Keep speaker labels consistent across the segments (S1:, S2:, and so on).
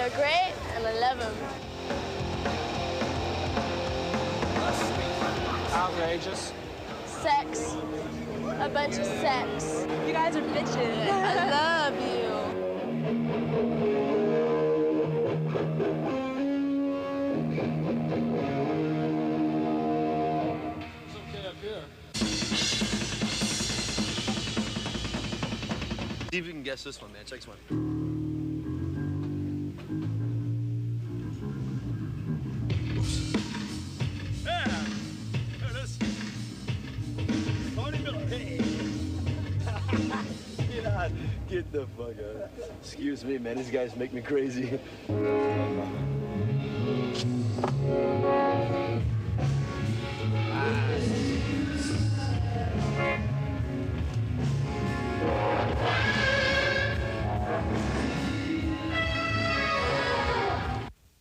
S1: They're great, and I love them.
S2: Outrageous.
S1: Sex. A bunch of sex.
S3: You guys are bitches.
S1: I love you.
S2: It's okay up here.
S4: See if you can guess this one, man. Check this one.
S5: Yeah! There it is. Tony Miller, hey!
S4: Get the fuck out. Excuse me, man. These guys make me crazy.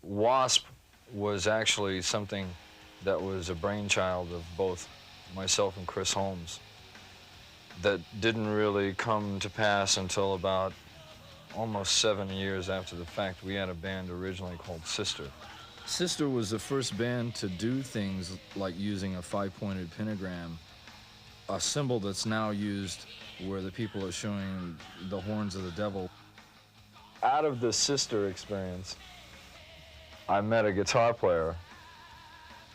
S6: WASP was actually something that was a brainchild of both myself and Chris Holmes that didn't really come to pass until about almost 7 years after the fact. We had a band originally called Sister. Sister was the first band to do things like using a 5-pointed pentagram, a symbol that's now used where the people are showing the horns of the devil. Out of the Sister experience, I met a guitar player,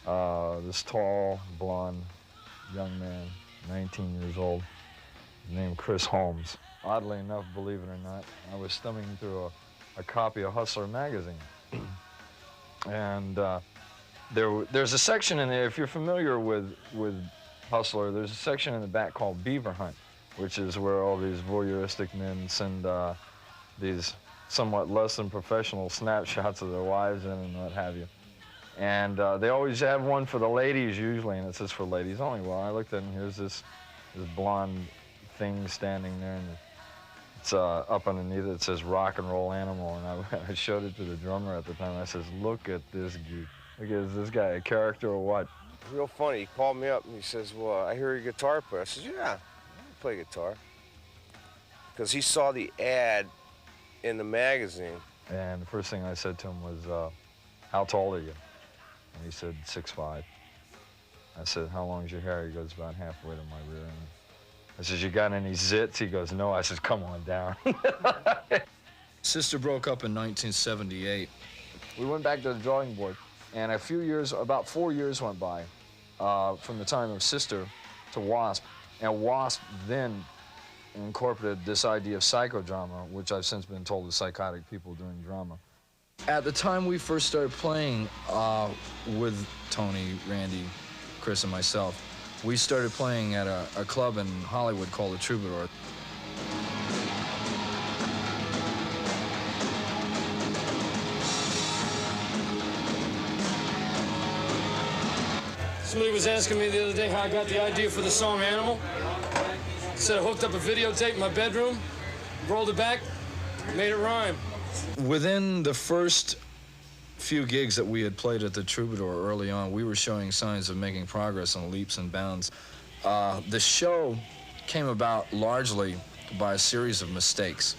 S6: this tall, blonde young man, 19 years old, named Chris Holmes. Oddly enough, believe it or not, I was thumbing through a copy of Hustler magazine. And there's a section in there, if you're familiar with Hustler, there's a section in the back called Beaver Hunt, which is where all these voyeuristic men send these somewhat less than professional snapshots of their wives in and what have you. And they always have one for the ladies usually, and it says for ladies only. Well, I looked at it and here's this blonde thing standing there, and it's up underneath it says rock and roll animal, and I showed it to the drummer at the time. I says, look at this geek. Look at this guy, a character or what?
S7: Real funny, he called me up and he says, well, I hear you're a guitar player. I said, yeah, I play guitar. Because he saw the ad in the magazine.
S6: And the first thing I said to him was, how tall are you? And he said, 6'5". I said, how long is your hair? He goes, about halfway to my rear end. I said, you got any zits? He goes, no. I said, come on down. Sister broke up in 1978. We went back to the drawing board, and about 4 years went by from the time of Sister to WASP, and WASP then incorporated this idea of psychodrama, which I've since been told is psychotic people doing drama. At the time we first started playing with Tony, Randy, Chris, and myself, we started playing at a club in Hollywood called the Troubadour.
S2: Somebody was asking me the other day how I got the idea for the song Animal. Said I hooked up a videotape in my bedroom, rolled it back, made it rhyme. Within the first few gigs that we had played at the Troubadour early on, we were showing signs of making progress on leaps and bounds. The show came about largely by a series of mistakes.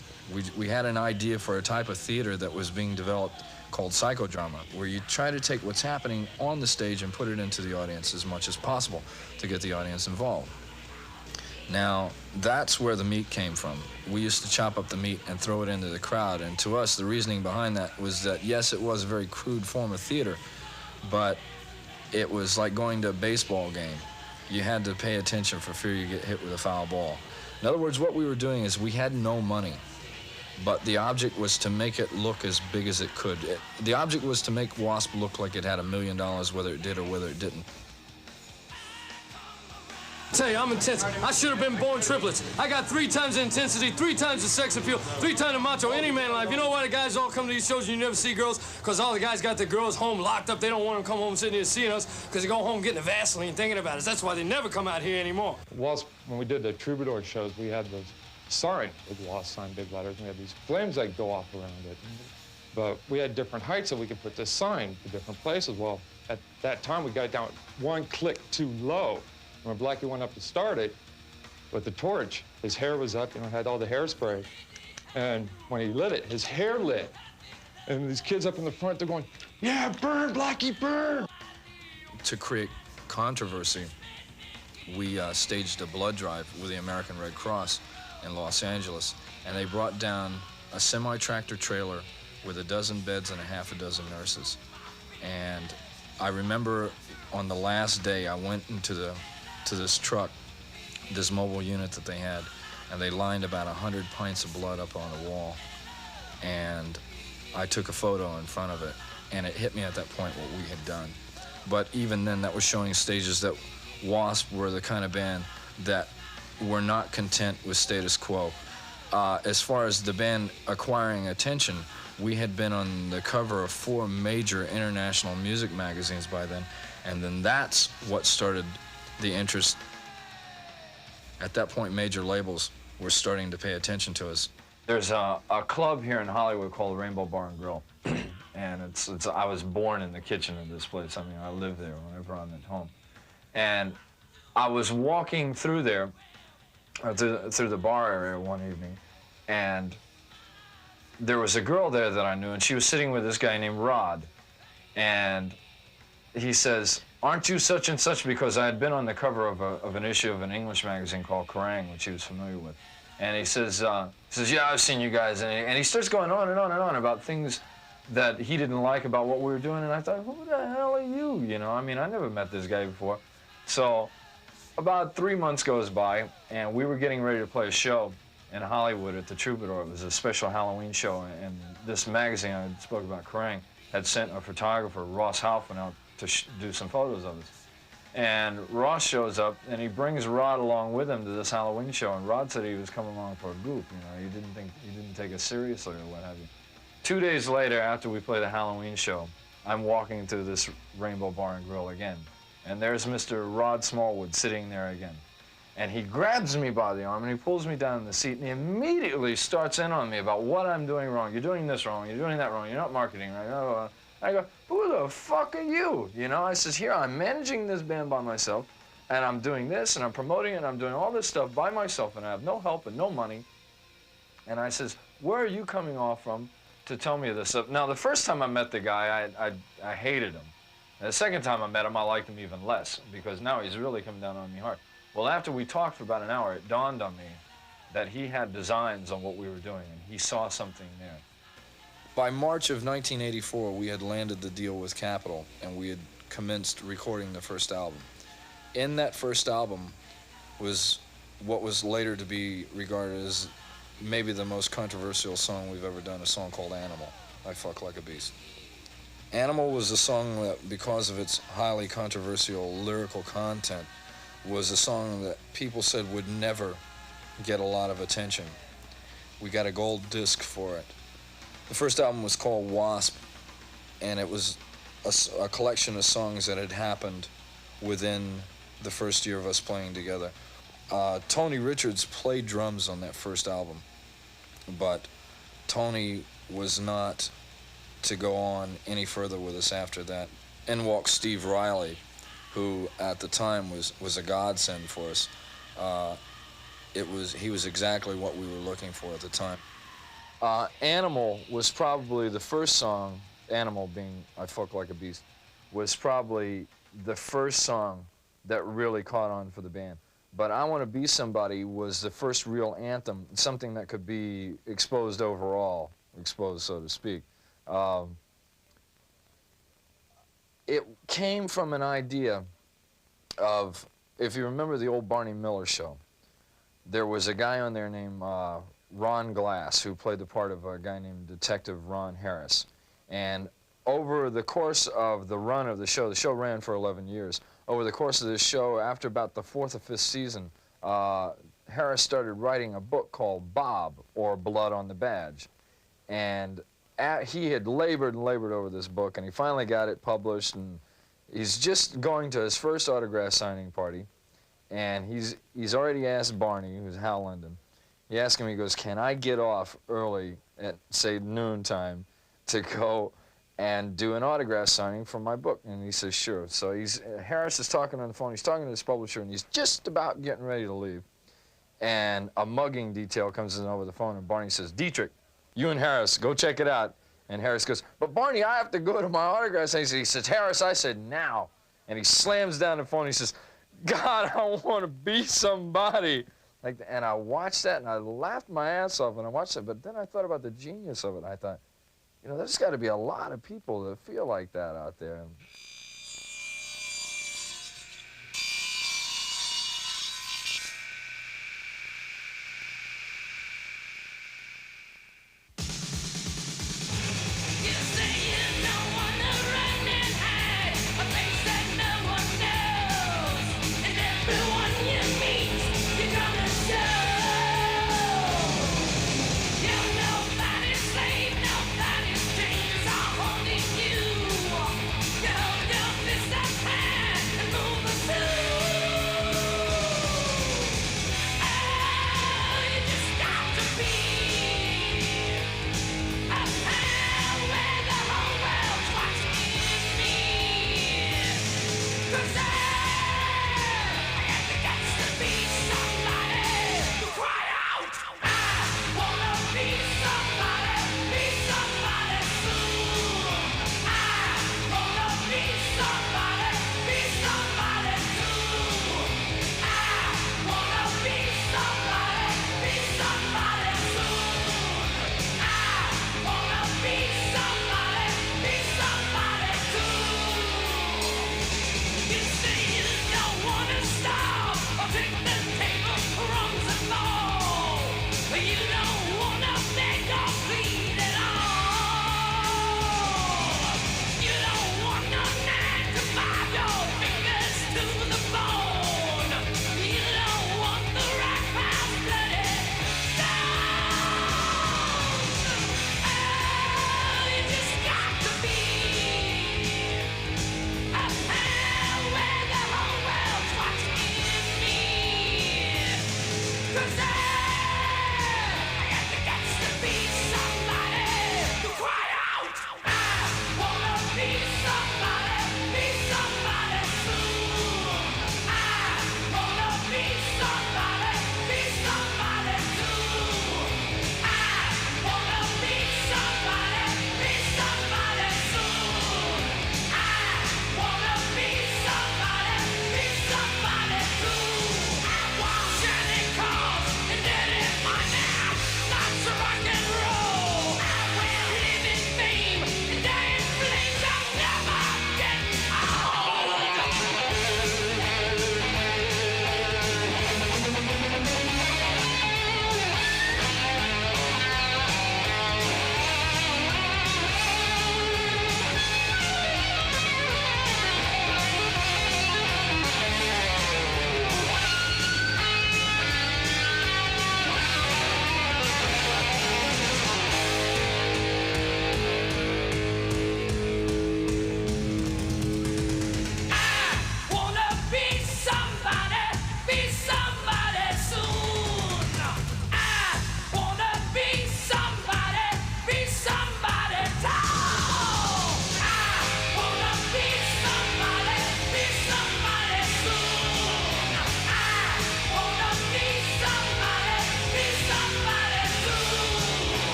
S2: We had an idea for a type of theater that was being developed called psychodrama, where you try to take what's happening on the stage and put it into the audience as much as possible to get the audience involved. Now, that's where the meat came from. We used to chop up the meat and throw it into the crowd, and to us, the reasoning behind that was that, yes, it was a very crude form of theater, but it was like going to a baseball game. You had to pay attention for fear you get hit with a foul ball. In other words, what we were doing is we had no money, but the object was to make it look as big as it could. The object was to make WASP look like it had $1 million, whether it did or whether it didn't. I tell you, I'm intense. I should have been born triplets. I got 3 times the intensity, 3 times the sex appeal, 3 times the macho any man alive. You know why the guys all come to these shows and you never see girls? Because all the guys got their girls home locked up. They don't want them to come home sitting here seeing us because they go home getting a Vaseline thinking about us. That's why they never come out here anymore.
S8: WASP, when we did the Troubadour shows, we had the sign with WASP signed big letters, and we had these flames that go off around it. But we had different heights, so we could put this sign to different places. Well, at that time, we got down 1 click too low. When Blackie went up to start it with the torch, his hair was up, had all the hairspray. And when he lit it, his hair lit. And these kids up in the front, they're going, yeah, burn, Blackie, burn!
S6: To create controversy, we staged a blood drive with the American Red Cross in Los Angeles, and they brought down a semi-tractor trailer with 12 beds and a half a dozen nurses. And I remember on the last day, I went into this truck, this mobile unit that they had, and they lined about 100 pints of blood up on the wall. And I took a photo in front of it, and it hit me at that point what we had done. But even then, that was showing stages that WASP were the kind of band that were not content with status quo. As far as the band acquiring attention, we had been on the cover of 4 major international music magazines by then, and then that's what started the interest. At that point, major labels were starting to pay attention to us. There's a club here in Hollywood called Rainbow Bar and Grill, and I was born in the kitchen of this place. I mean, I live there whenever I'm at home. And I was walking through there, through the bar area one evening, and there was a girl there that I knew, and she was sitting with this guy named Rod. And he says, aren't you such and such? Because I had been on the cover of an issue of an English magazine called Kerrang, which he was familiar with. And he says, yeah, I've seen you guys. And he starts going on and on and on about things that he didn't like about what we were doing. And I thought, who the hell are you? You know, I mean, I never met this guy before. So about 3 months goes by, and we were getting ready to play a show in Hollywood at the Troubadour. It was a special Halloween show, and this magazine I spoke about, Kerrang, had sent a photographer, Ross Halfman, out to do some photos of us. And Ross shows up, and he brings Rod along with him to this Halloween show, and Rod said he was coming along for a goof. You know, he didn't take us seriously or what have you. 2 days later, after we played the Halloween show, I'm walking through this Rainbow Bar and Grill again, and there's Mr. Rod Smallwood sitting there again. And he grabs me by the arm, and he pulls me down in the seat, and he immediately starts in on me about what I'm doing wrong. You're doing this wrong, you're doing that wrong, you're not marketing right. I go, who the fuck are you? You know, I says, here, I'm managing this band by myself, and I'm doing this, and I'm promoting it, and I'm doing all this stuff by myself, and I have no help and no money. And I says, where are you coming off from to tell me this stuff? Now, the first time I met the guy, I hated him. And the second time I met him, I liked him even less, because now he's really coming down on me hard. Well, after we talked for about an hour, it dawned on me that he had designs on what we were doing, and he saw something there. By March of 1984, we had landed the deal with Capitol, and we had commenced recording the first album. In that first album was what was later to be regarded as maybe the most controversial song we've ever done, a song called Animal, I Fuck Like a Beast. Animal was a song that, because of its highly controversial lyrical content, was a song that people said would never get a lot of attention. We got a gold disc for it. The first album was called WASP, and it was a collection of songs that had happened within the first year of us playing together. Tony Richards played drums on that first album, but Tony was not to go on any further with us after that. In walked Steve Riley, who at the time was a godsend for us. He was exactly what we were looking for at the time. Animal was probably the first song, Animal being I Fuck Like a Beast, was probably the first song that really caught on for the band. But I Want to Be Somebody was the first real anthem, something that could be exposed overall, exposed so to speak. It came from an idea of, if you remember the old Barney Miller show, there was a guy on there named Ron Glass, who played the part of a guy named Detective Ron Harris. And over the course of the run of the show ran for 11 years. Over the course of this show, after about the 4th or 5th season, Harris started writing a book called Bob, or Blood on the Badge. And he had labored and labored over this book, and he finally got it published, and he's just going to his first autograph signing party, and he's already asked Barney, who's Hal Linden, he asked him, he goes, can I get off early at, say, noontime to go and do an autograph signing for my book? And he says, sure. So Harris is talking on the phone, he's talking to his publisher, and he's just about getting ready to leave. And a mugging detail comes in over the phone, and Barney says, Dietrich, you and Harris, go check it out. And Harris goes, but Barney, I have to go to my autograph. And he says, Harris, I said, now. And he slams down the phone. And he says, God, I want to be somebody. And I watched that, and I laughed my ass off when I watched it. But then I thought about the genius of it. I thought, you know, there's got to be a lot of people that feel like that out there.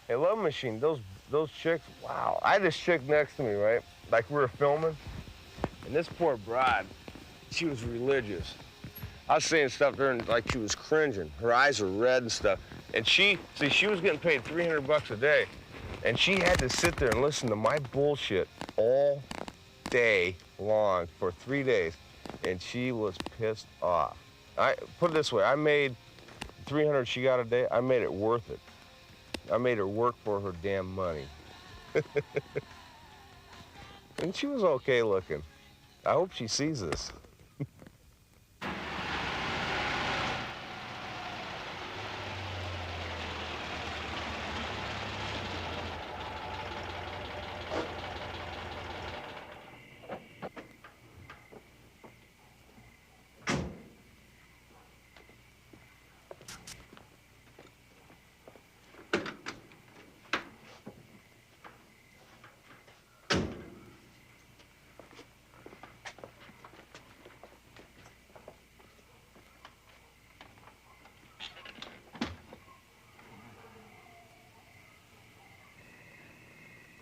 S7: Hey, Love Machine, those chicks, wow. I had this chick next to me, right? Like we were filming, and this poor broad, she was religious. I was saying stuff to her and like she was cringing. Her eyes were red and stuff. And she was getting paid $300 a day, and she had to sit there and listen to my bullshit all day long for 3 days, and she was pissed off. I put it this way, I made $300 she got a day, I made it worth it. I made her work for her damn money. And she was okay looking. I hope she sees this.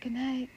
S3: Good night.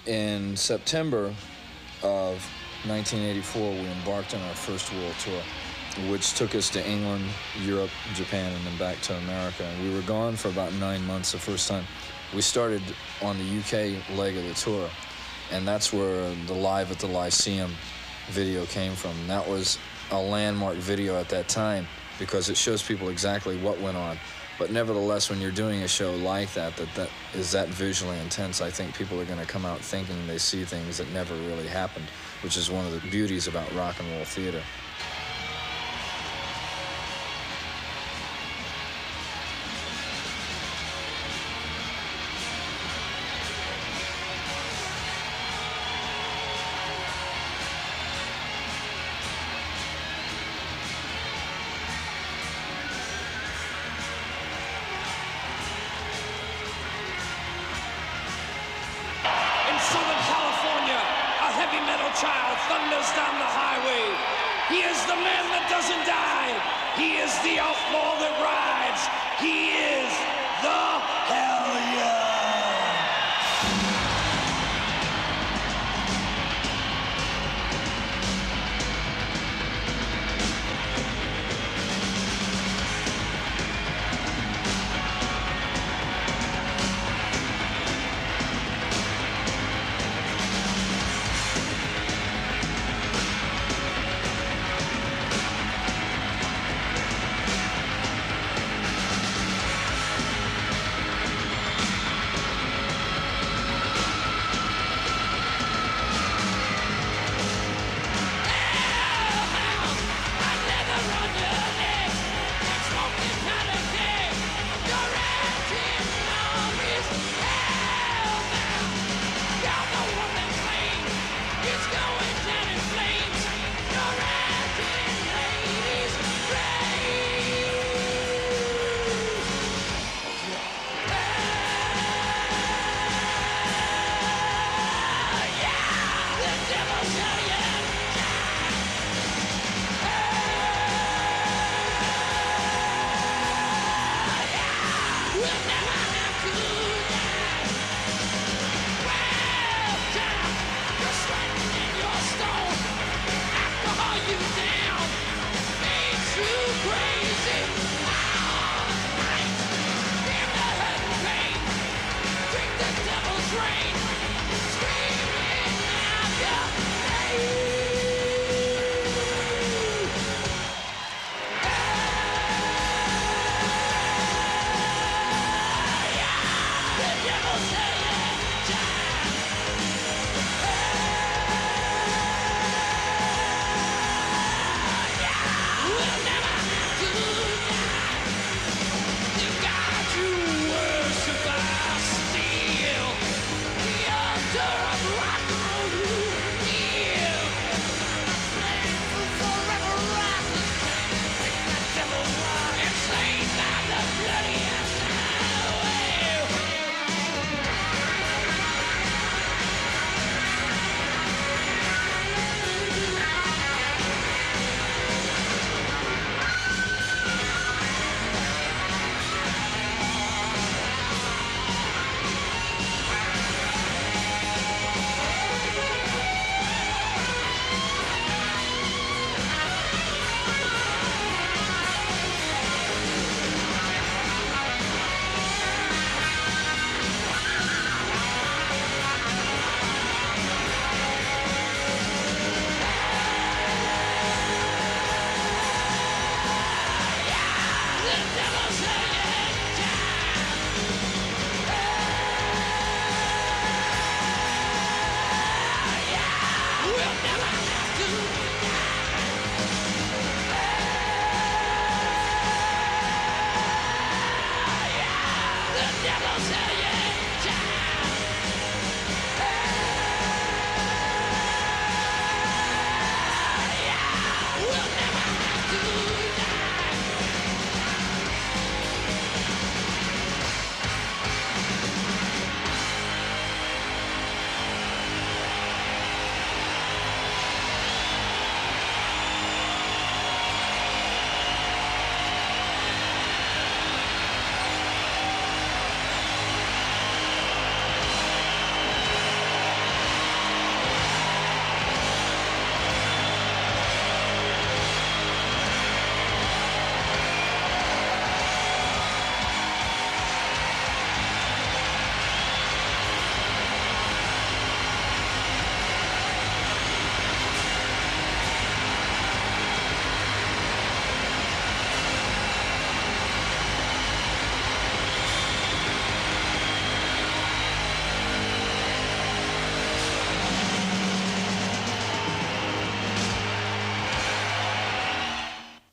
S6: In September of 1984, we embarked on our first world tour, which took us to England, Europe, Japan, and then back to America. And we were gone for about 9 months the first time. We started on the UK leg of the tour, and that's where the Live at the Lyceum video came from. And that was a landmark video at that time because it shows people exactly what went on. But nevertheless, when you're doing a show like that is that visually intense, I think people are going to come out thinking they see things that never really happened, which is one of the beauties about rock and roll theater.
S5: Southern California.
S3: thunders down the highway. He is the man that doesn't die. He is the outlaw that rides. He is the Hellion.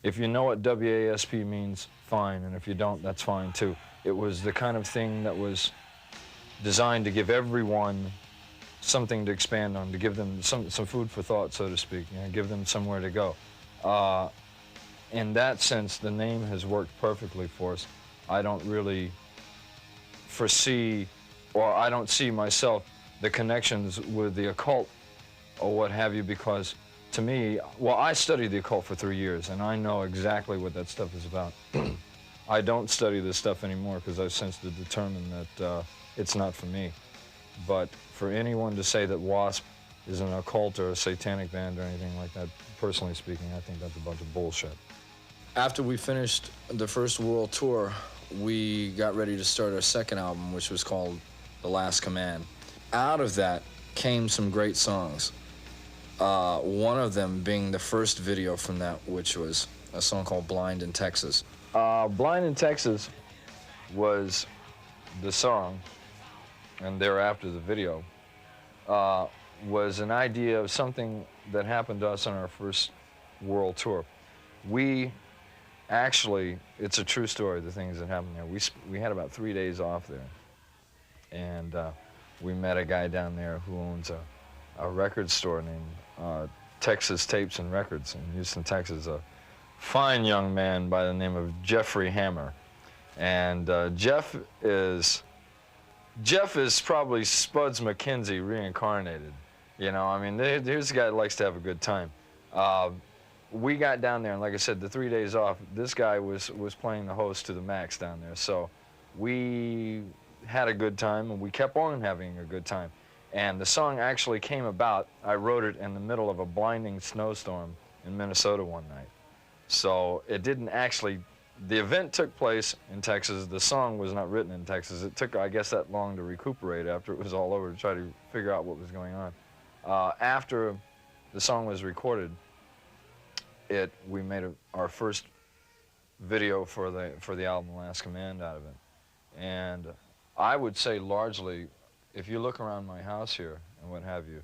S6: If you know what WASP means, fine, and if you don't, that's fine too. It was the kind of thing that was designed to give everyone something to expand on, to give them some food for thought, so to speak, you know, give them somewhere to go. In that sense, the name has worked perfectly for us. I don't really foresee, or I don't see myself, the connections with the occult or what have you, because to me, well, I studied the occult for 3 years, and I know exactly what that stuff is about. I don't study this stuff anymore because I've since determined that it's not for me. But for anyone to say that WASP is an occult or a satanic band or anything like that, personally speaking, I think that's a bunch of bullshit. After we finished the first world tour, we got ready to start our second album, which was called The Last Command. Out of that came some great songs. One of them being the first video from that, which was a song called Blind in Texas. Blind in Texas was the song, and thereafter the video, was an idea of something that happened to us on our first world tour. We actually, it's a true story, the things that happened there. We had about 3 days off there, and we met a guy down there who owns a record store named Texas Tapes and Records in Houston, Texas. A fine young man by the name of Jeffrey Hammer. And Jeff is probably Spuds McKenzie reincarnated. You know, I mean, here's a guy that likes to have a good time. We got down there, and like I said, the 3 days off, this guy was playing the host to the max down there. So we had a good time, and we kept on having a good time. And the song actually came about, I wrote it in the middle of a blinding snowstorm in Minnesota one night. So it didn't actually, the event took place in Texas. The song was not written in Texas. It took, I guess, that long to recuperate after it was all over to try to figure out what was going on. After the song was recorded, we made our first video for the album Last Command out of it. And I would say largely, if you look around my house here and what have you,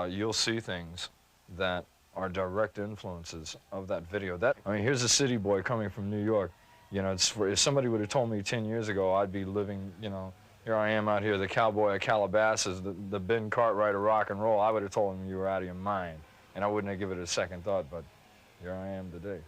S6: you'll see things that are direct influences of that video. I mean, here's a city boy coming from New York. You know, if somebody would have told me 10 years ago I'd be living, you know, here I am out here, the cowboy of Calabasas, the Ben Cartwright of rock and roll, I would have told him you were out of your mind. And I wouldn't have given it a second thought, but here I am today.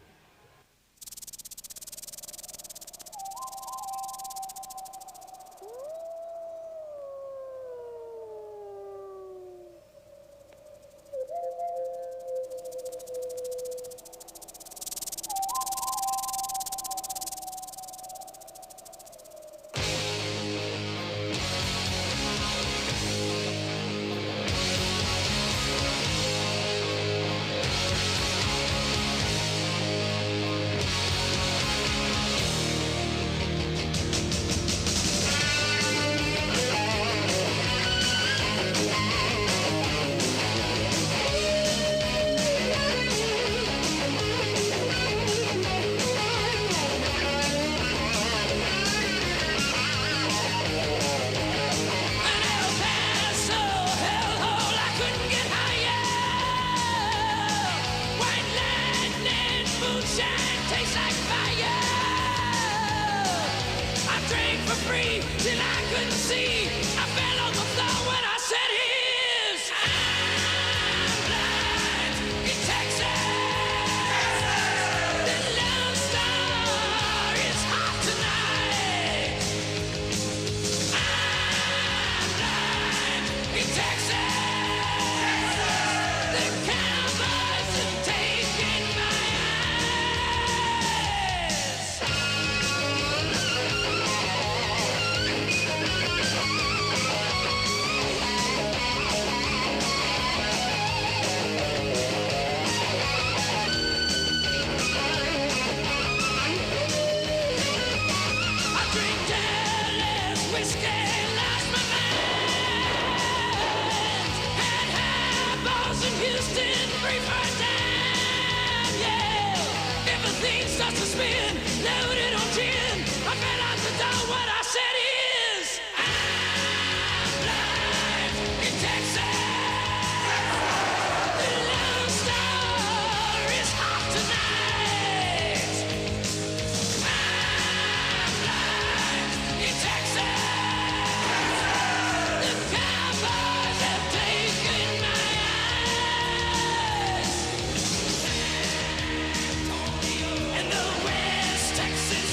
S3: Texas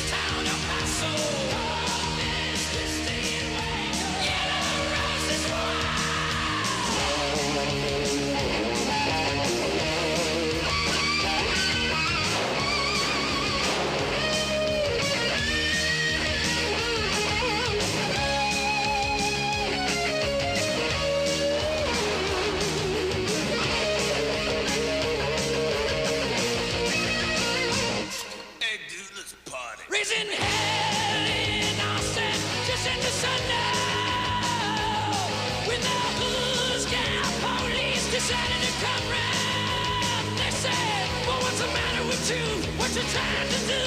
S3: tune. What you trying to do?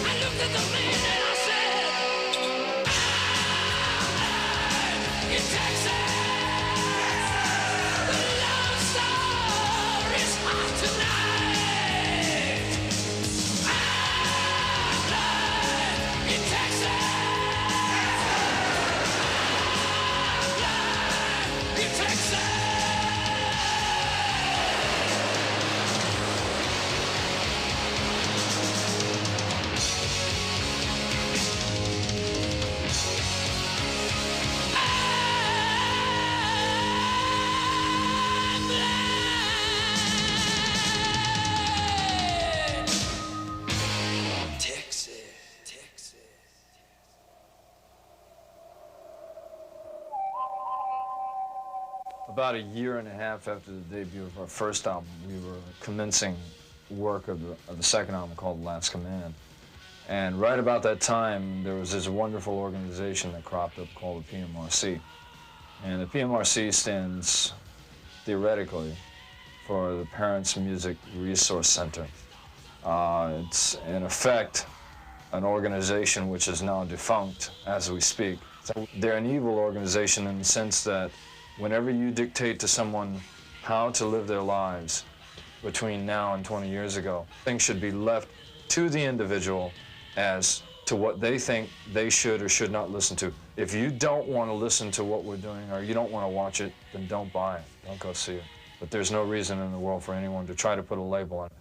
S3: I looked at the man and I said, I'm in Texas. The love story's hot tonight. I'm in Texas. I'm in Texas.
S6: About a year and a half after the debut of our first album, we were commencing work of the second album called Last Command. And right about that time, there was this wonderful organization that cropped up called the PMRC. And the PMRC stands, theoretically, for the Parents Music Resource Center. It's, in effect, an organization which is now defunct as we speak. They're an evil organization in the sense that whenever you dictate to someone how to live their lives between now and 20 years ago, things should be left to the individual as to what they think they should or should not listen to. If you don't want to listen to what we're doing or you don't want to watch it, then don't buy it, don't go see it. But there's no reason in the world for anyone to try to put a label on it.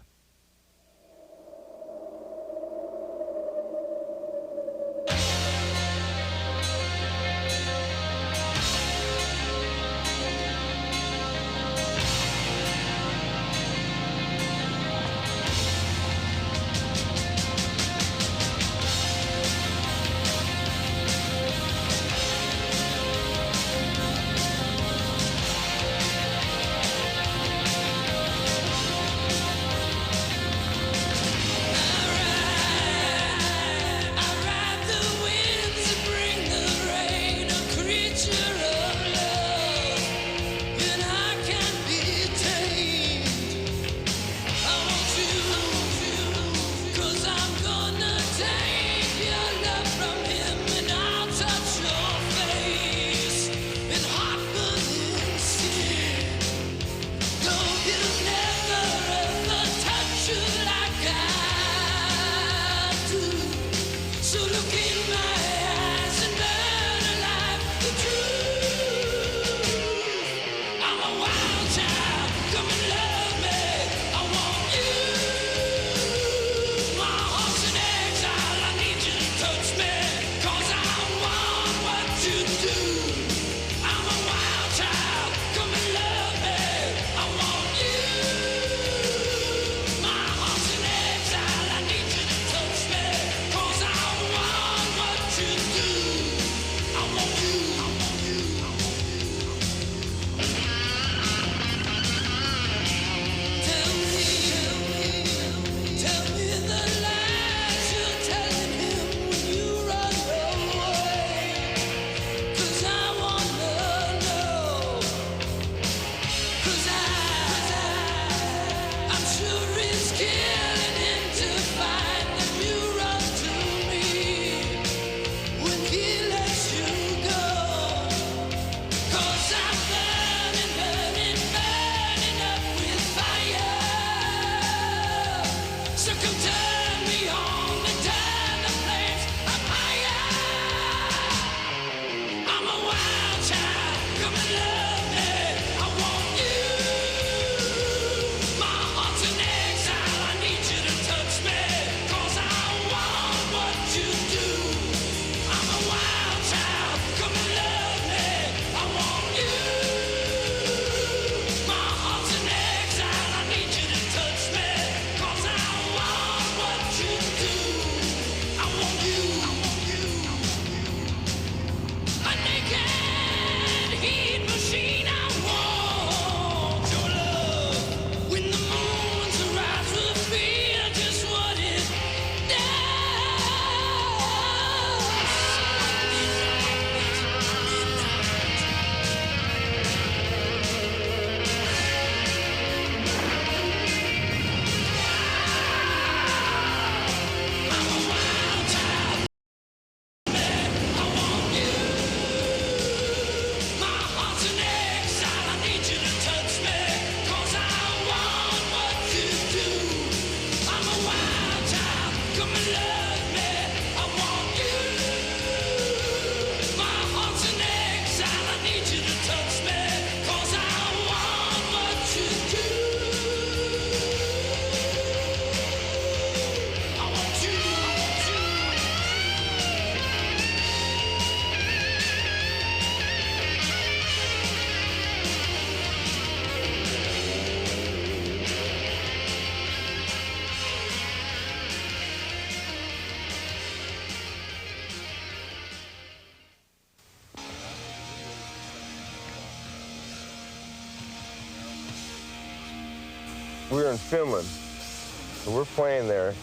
S7: we were in Finland, so we're playing there,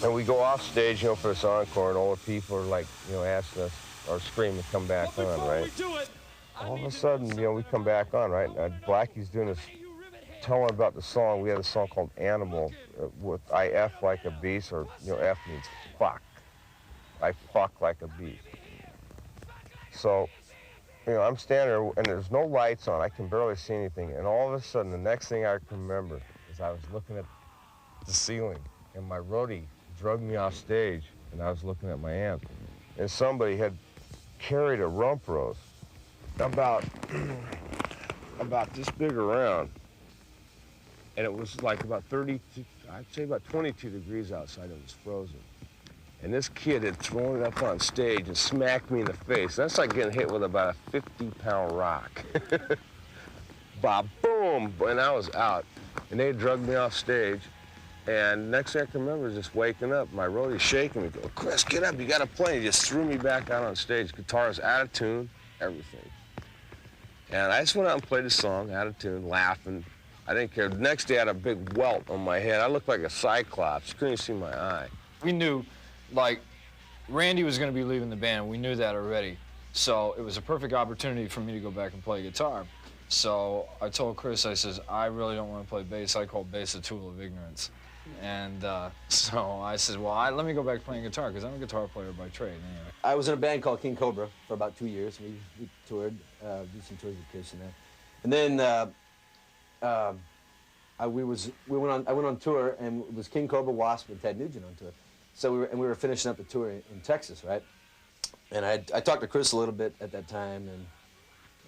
S7: and we go off stage, you know, for this encore, and all the people are like, you know, asking us or screaming to come back on, right? All of a sudden, you know, we come back on, right? And Blackie's doing this, telling about the song. We had a song called Animal with I F like a beast, or, you know, F means fuck. I fuck like a beast. So, you know, I'm standing there, and there's no lights on. I can barely see anything. And all of a sudden, the next thing I can remember is I was looking at the ceiling, and my roadie drugged me off stage, and I was looking at my amp. And somebody had carried a rump roast about this big around, and it was like about 32, I'd say about 22 degrees outside. It was frozen. And this kid had thrown it up on stage and smacked me in the face. That's like getting hit with about a 50-pound rock. Bob, boom, and I was out. And they drugged me off stage. And next thing I can remember is just waking up. My roadie's shaking me. Go, Chris, get up, you gotta play. He just threw me back out on stage. Guitar was out of tune, everything. And I just went out and played the song, out of tune, laughing. I didn't care. The next day I had a big welt on my head. I looked like a cyclops. Couldn't see my eye.
S6: We knew, like, Randy was going to be leaving the band. We knew that already. So it was a perfect opportunity for me to go back and play guitar. So I told Chris, I says, I really don't want to play bass. I call bass a tool of ignorance. And so I said, well, let me go back playing guitar, because I'm a guitar player by trade. Anyway.
S9: I was in a band called King Cobra for about 2 years. We toured, did some tours with Kiss and that. And then I went on tour, and it was King Cobra, WASP, and Ted Nugent on tour. So we were finishing up the tour in Texas, right? And I talked to Chris a little bit at that time,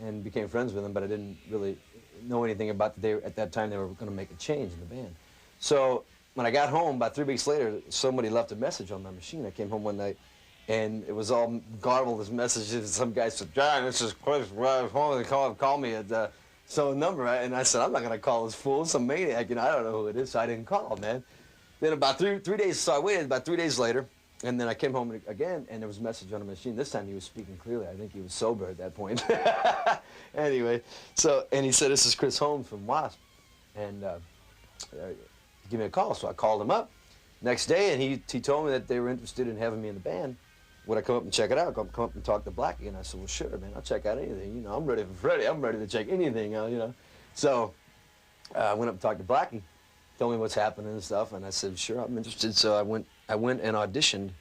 S9: and became friends with him, but I didn't really know anything about at that time they were going to make a change in the band. So when I got home, about 3 weeks later, somebody left a message on my machine. I came home one night, and it was all garbled as messages. Some guy said, John, this is Chris, call me at some number. And I said, I'm not going to call this fool, some maniac, you know, I don't know who it is, so I didn't call, man. Then about three days, so I waited about 3 days later, and then I came home again, and there was a message on the machine. This time he was speaking clearly. I think he was sober at that point. Anyway, and he said, this is Chris Holmes from WASP, and give me a call. So I called him up next day, and he told me that they were interested in having me in the band. Would I come up and check it out? Come up and talk to Blackie? And I said, well, sure, man, I'll check out anything. You know, I'm ready for Freddie. I'm ready to check anything out, you know. So I went up and talked to Blackie, told me what's happening and stuff, and I said, sure, I'm interested. So I went and auditioned.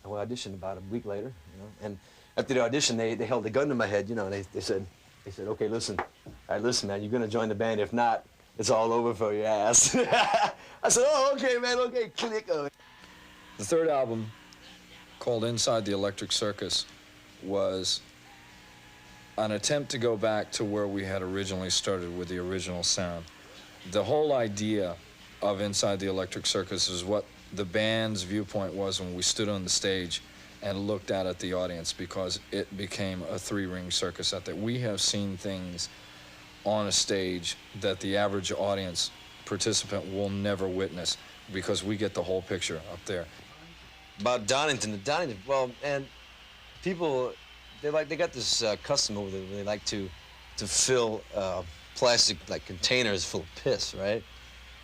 S9: I auditioned about a week later, you know. And after the audition, they held a gun to my head, you know, and they said, okay, listen, all right, listen, man, you're going to join the band. If not, it's all over for your ass. I said, oh, okay, man, okay, click.
S6: The third album, called Inside the Electric Circus, was an attempt to go back to where we had originally started with the original sound. The whole idea of Inside the Electric Circus is what the band's viewpoint was when we stood on the stage and looked out at the audience, because it became a three-ring circus out there. We have seen things on a stage that the average audience participant will never witness, because we get the whole picture up there.
S9: About Donington, well, and people, they got this custom over there where they like to fill plastic containers full of piss, right?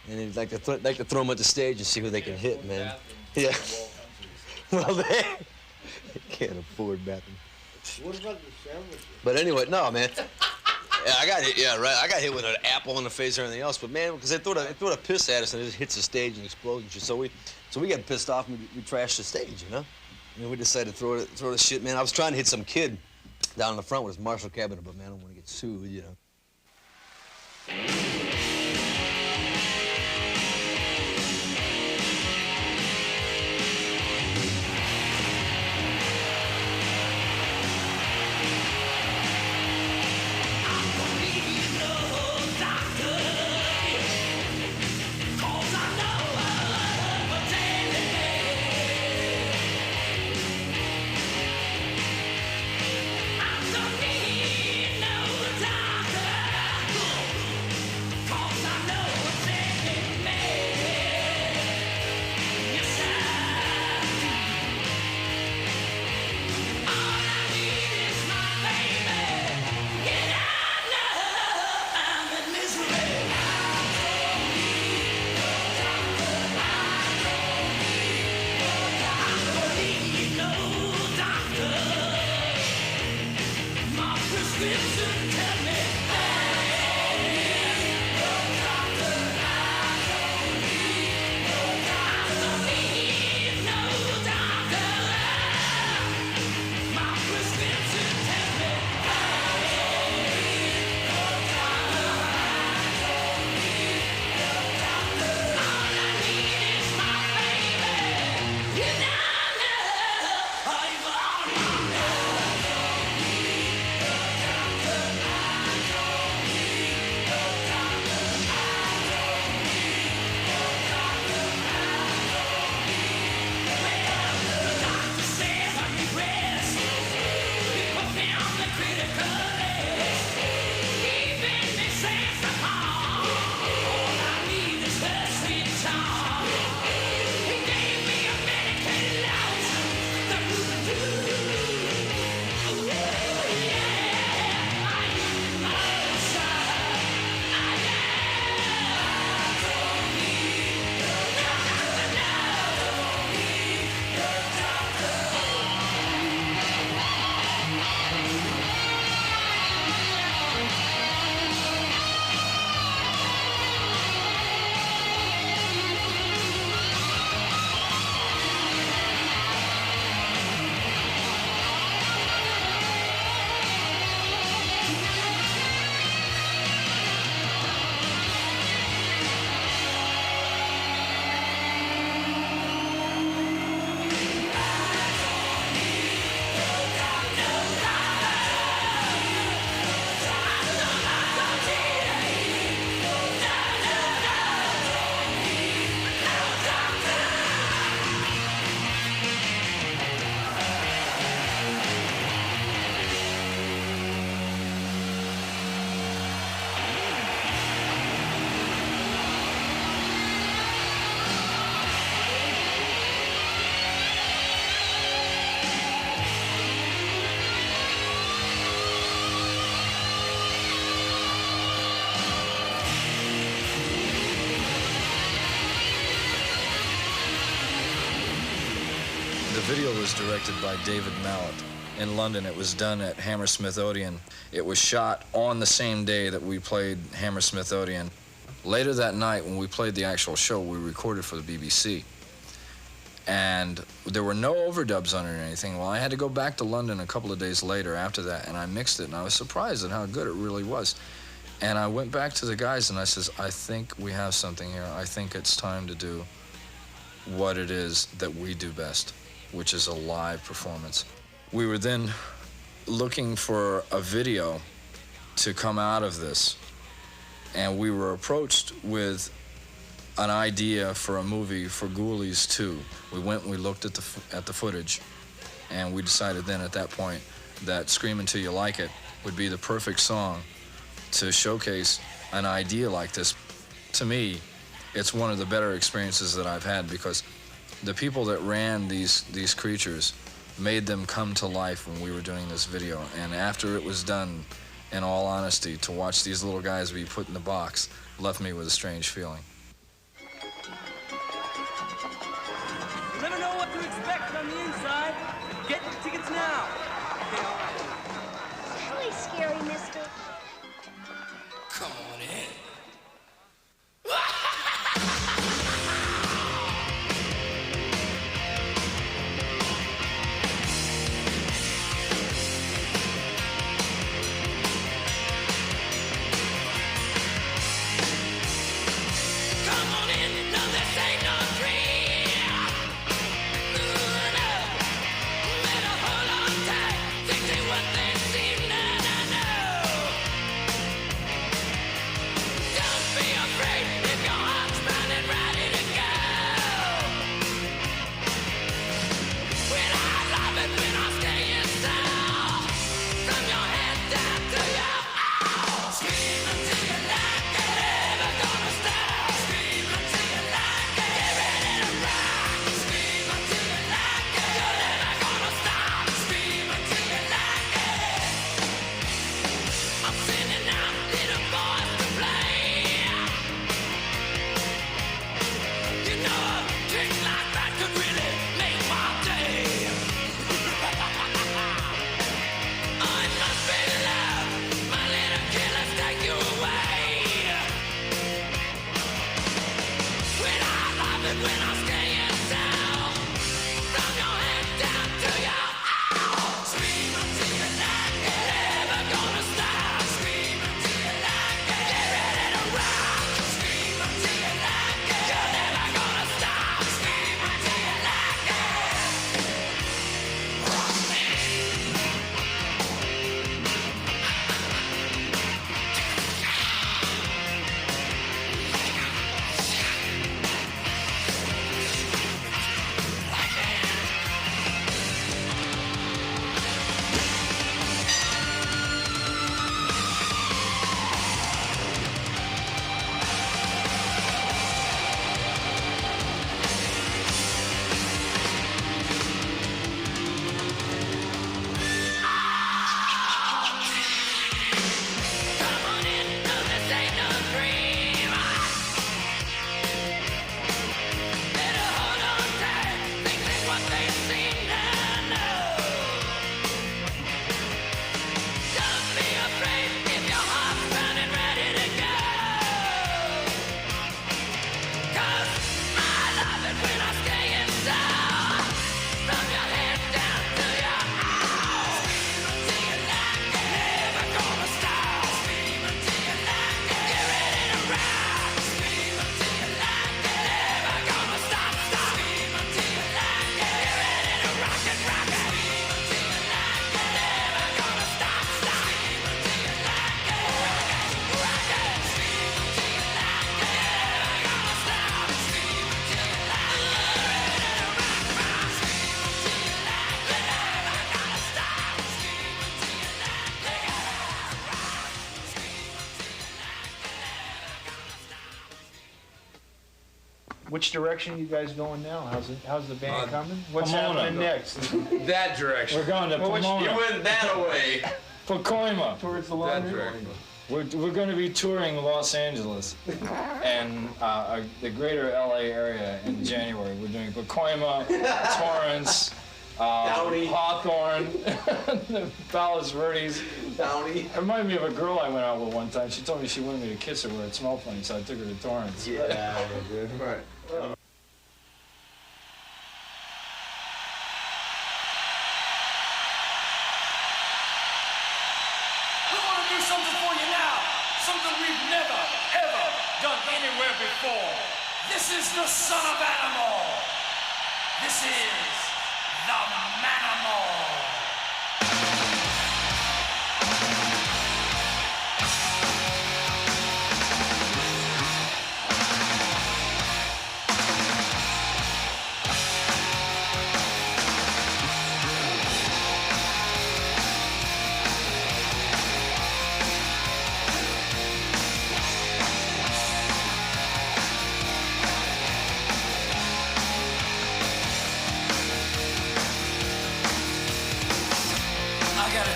S9: And they like to throw them at the stage and see who they can hit, man. Yeah. Well, they can't afford bathroom.
S7: What about the sandwiches?
S9: But anyway, no, man. Yeah, I got hit. Yeah, right. I got hit with an apple in the face or anything else. But man, because they threw the piss at us and it just hits the stage and explodes and shit. So we got pissed off and we trashed the stage, you know. And we decided to throw the shit, man. I was trying to hit some kid down in the front with his Marshall cabinet, but man, I don't want to get sued, you know.
S6: video was directed by David Mallet. In London, it was done at Hammersmith Odeon. It was shot on the same day that we played Hammersmith Odeon. Later that night, when we played the actual show, we recorded for the BBC. And there were no overdubs on it or anything. Well, I had to go back to London a couple of days later after that, and I mixed it, and I was surprised at how good it really was. And I went back to the guys, and I says, I think we have something here. I think it's time to do what it is that we do best, which is a live performance. We were then looking for a video to come out of this, and we were approached with an idea for a movie for Ghoulies 2. We went and we looked at the footage, and we decided then at that point that Scream Until You Like It would be the perfect song to showcase an idea like this. To me, it's one of the better experiences that I've had, because the people that ran these creatures made them come to life when we were doing this video. And after it was done, in all honesty, to watch these little guys be put in the box left me with a strange feeling.
S10: You'll never know what to expect from the inside. Get your tickets now. Okay, all right.
S1: Really scary, mister.
S3: Come on in.
S11: Which direction are you guys going now? How's the band coming? What's
S8: Pomona.
S11: happening next?
S7: That direction.
S8: We're going to Pomona.
S7: You went that away.
S8: Pacoima.
S11: Towards the
S7: That
S11: laundry?
S7: direction.
S8: We're going to be touring Los Angeles and the greater LA area in January. We're doing Pacoima, Torrance,
S9: Downey.
S8: Hawthorne, the Palos Verdes.
S9: Downey.
S8: It reminded me of a girl I went out with one time. She told me she wanted me to kiss her where it smelled funny, so I took her to Torrance.
S9: Yeah, dude. Right.
S3: We want to do something for you now. Something we've never, ever done anywhere before. This is the son of animal. This is the manimal.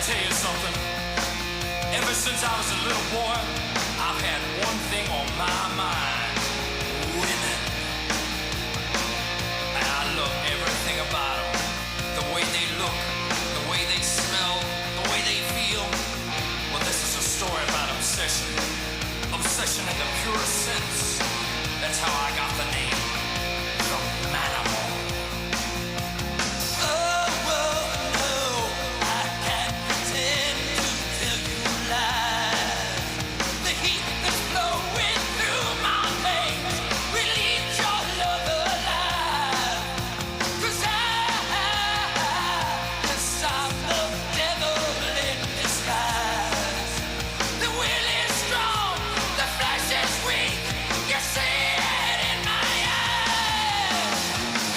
S3: Tell you something. Ever since I was a little boy, I've had one thing on my mind: women. And I love everything about them. The way they look, the way they smell, the way they feel. Well, this is a story about obsession. Obsession in the purest sense. That's how I got the name, the Manimal.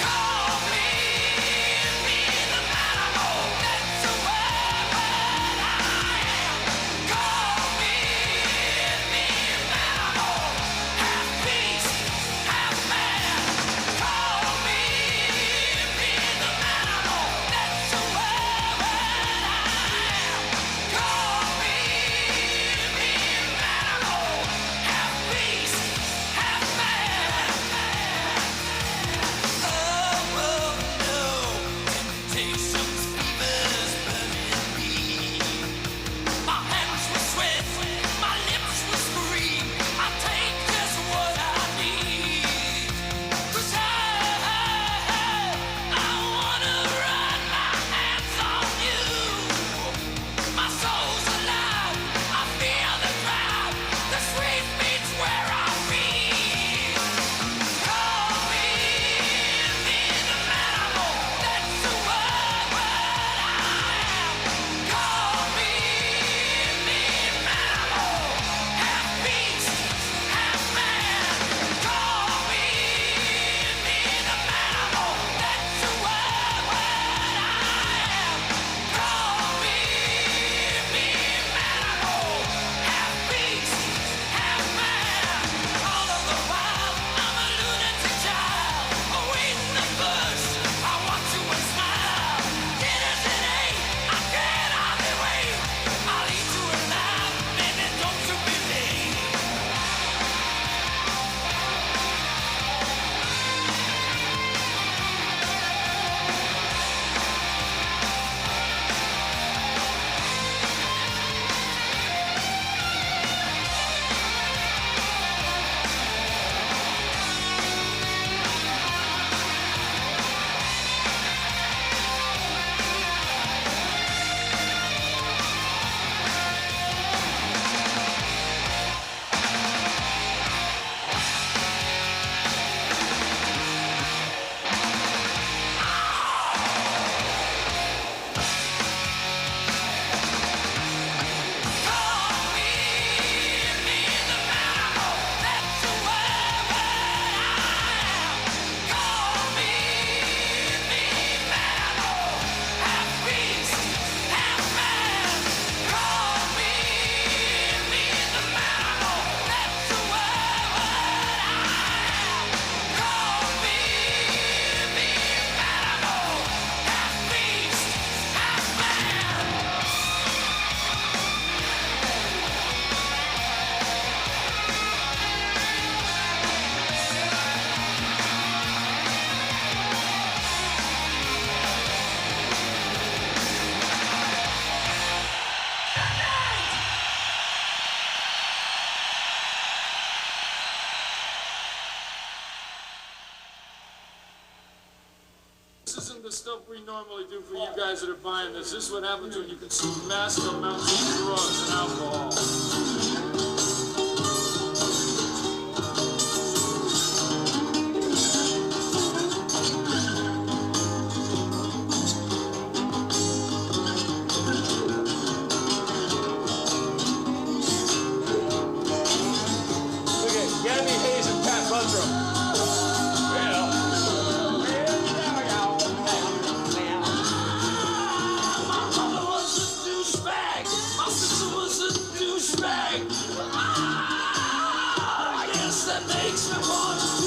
S3: Come
S2: This isn't the stuff we normally do for you guys that are buying this. This is what happens when you consume massive amounts of drugs and alcohol.
S3: That makes me want